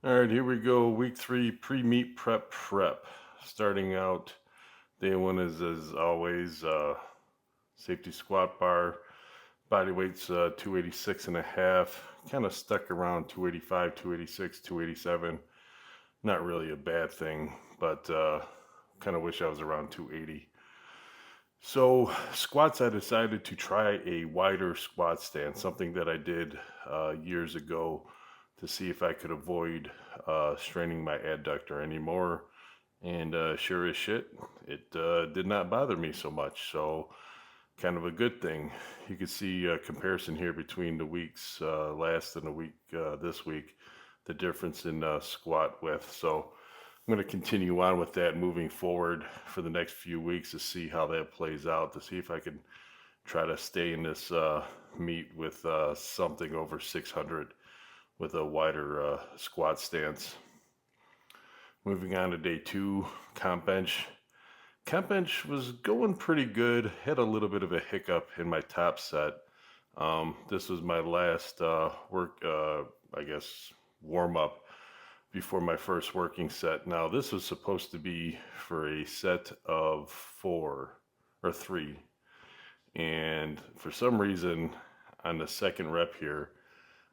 All right, here we go. Week 3 pre-meet prep. Starting out, day one is as always safety squat bar. Body weight's 286 and a half. Kind of stuck around 285, 286, 287. Not really a bad thing, but kind of wish I was around 280. So squats, I decided to try a wider squat stance, something that I did years ago to see if I could avoid straining my adductor anymore. And sure as shit, it did not bother me so much. So kind of a good thing. You can see a comparison here between the weeks last and the week this week, the difference in squat width. So I'm going to continue on with that moving forward for the next few weeks to see how that plays out, to see if I can try to stay in this meet with something over 600 with a wider squat stance. Moving on to day two, comp bench. Comp bench was going pretty good. Had a little bit of a hiccup in my top set. This was my last I guess, warm up before my first working set. Now, this was supposed to be for a set of 4 or 3. And for some reason, on the second rep here,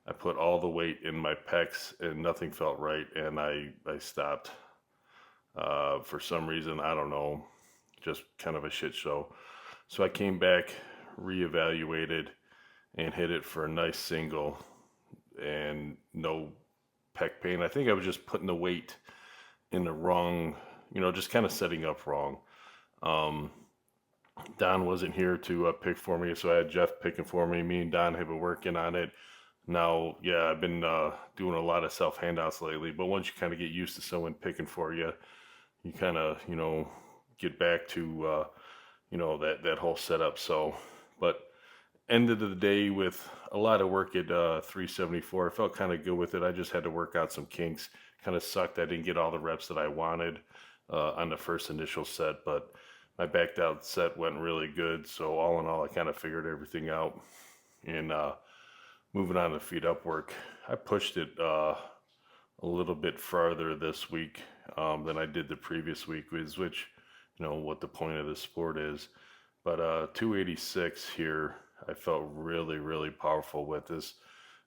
I put all the weight in my pecs and nothing felt right. And I stopped. For some reason, I don't know, just kind of a shit show. So I came back, reevaluated, and hit it for a nice single and no pec pain. I think I was just putting the weight in the wrong, just kind of setting up wrong. Um, Don wasn't here to pick for me, so I had Jeff picking for me. Me and Don have been working on it. Now, yeah, I've been doing a lot of self handouts lately, but once you kind of get used to someone picking for you, you kind of, get back to, that whole setup. So, but end of the day with a lot of work at 374. I felt kind of good with it. I just had to work out some kinks. Kind of sucked I didn't get all the reps that I wanted on the first initial set, but my backed out set went really good. So all in all, I kind of figured everything out. And moving on to feet up work, I pushed it a little bit farther this week than I did the previous week, which what the point of the sport is. But 286 here, I felt really, really powerful with this.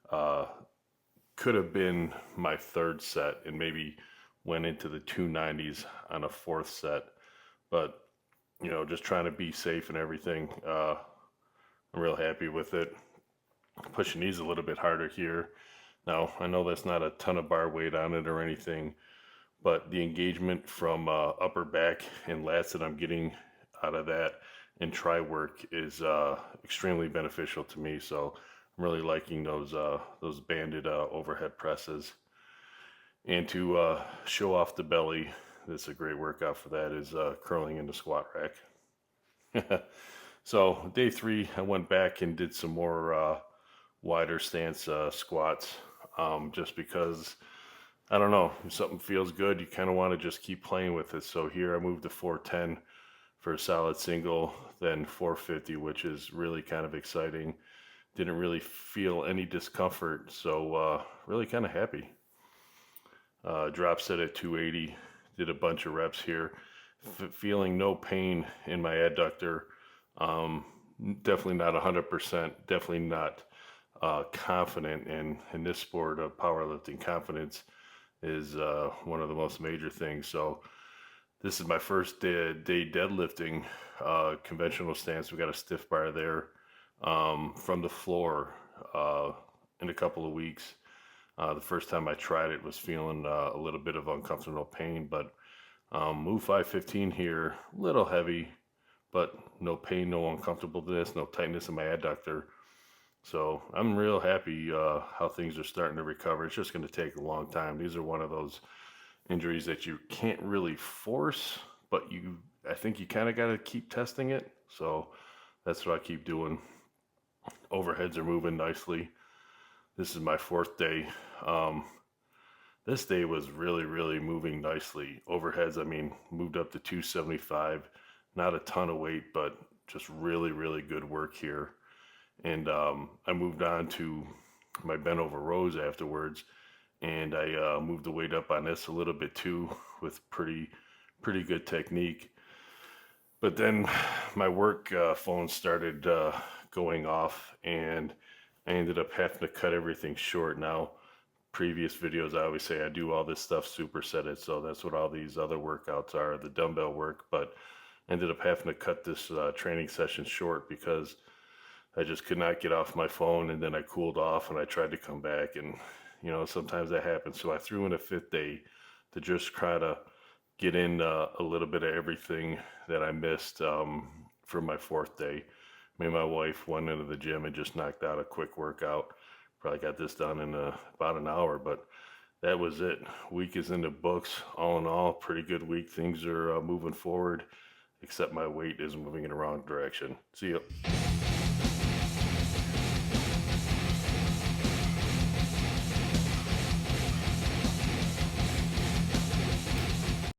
Uh, could have been my third set and maybe went into the 290s on a fourth set. But, just trying to be safe and everything. I'm real happy with it. Pushing these a little bit harder here. Now, I know that's not a ton of bar weight on it or anything, but the engagement from upper back and lats that I'm getting out of that and try work is extremely beneficial to me. So I'm really liking those banded overhead presses. And to show off the belly, this is a great workout for that, is curling in the squat rack. So day 3, I went back and did some more wider stance squats, just because I don't know, if something feels good, you kind of want to just keep playing with it. So here I moved to 410 for a solid single, then 450, which is really kind of exciting. Didn't really feel any discomfort, so really kind of happy. Drop set at 280, did a bunch of reps here, feeling no pain in my adductor. Um, Definitely not 100%, definitely not confident in this sport of powerlifting. Confidence is one of the most major things. So this is my first day deadlifting conventional stance. We got a stiff bar there from the floor in a couple of weeks. The first time I tried it was feeling a little bit of uncomfortable pain, but move 515 here, a little heavy, but no pain, no uncomfortableness, no tightness in my adductor. So I'm real happy how things are starting to recover. It's just going to take a long time. These are one of those injuries that you can't really force, but I think you kind of got to keep testing it. So that's what I keep doing. Overheads are moving nicely. This is my fourth day. Um, this day was really, really moving nicely. Overheads, I mean, moved up to 275. Not a ton of weight, but just really, really good work here. And I moved on to my bent over rows afterwards. and I moved the weight up on this a little bit too with pretty good technique. But then my work phone started going off, and I ended up having to cut everything short. Now, previous videos, I always say I do all this stuff supersetted, so that's what all these other workouts are, the dumbbell work. But I ended up having to cut this training session short because I just could not get off my phone, and then I cooled off and I tried to come back, and sometimes that happens. So I threw in a fifth day to just try to get in a little bit of everything that I missed for my fourth day. Me and my wife went into the gym and just knocked out a quick workout. Probably got this done in about an hour, but that was it. Week is in the books. All in all, pretty good week. Things are moving forward, except my weight is moving in the wrong direction. See ya.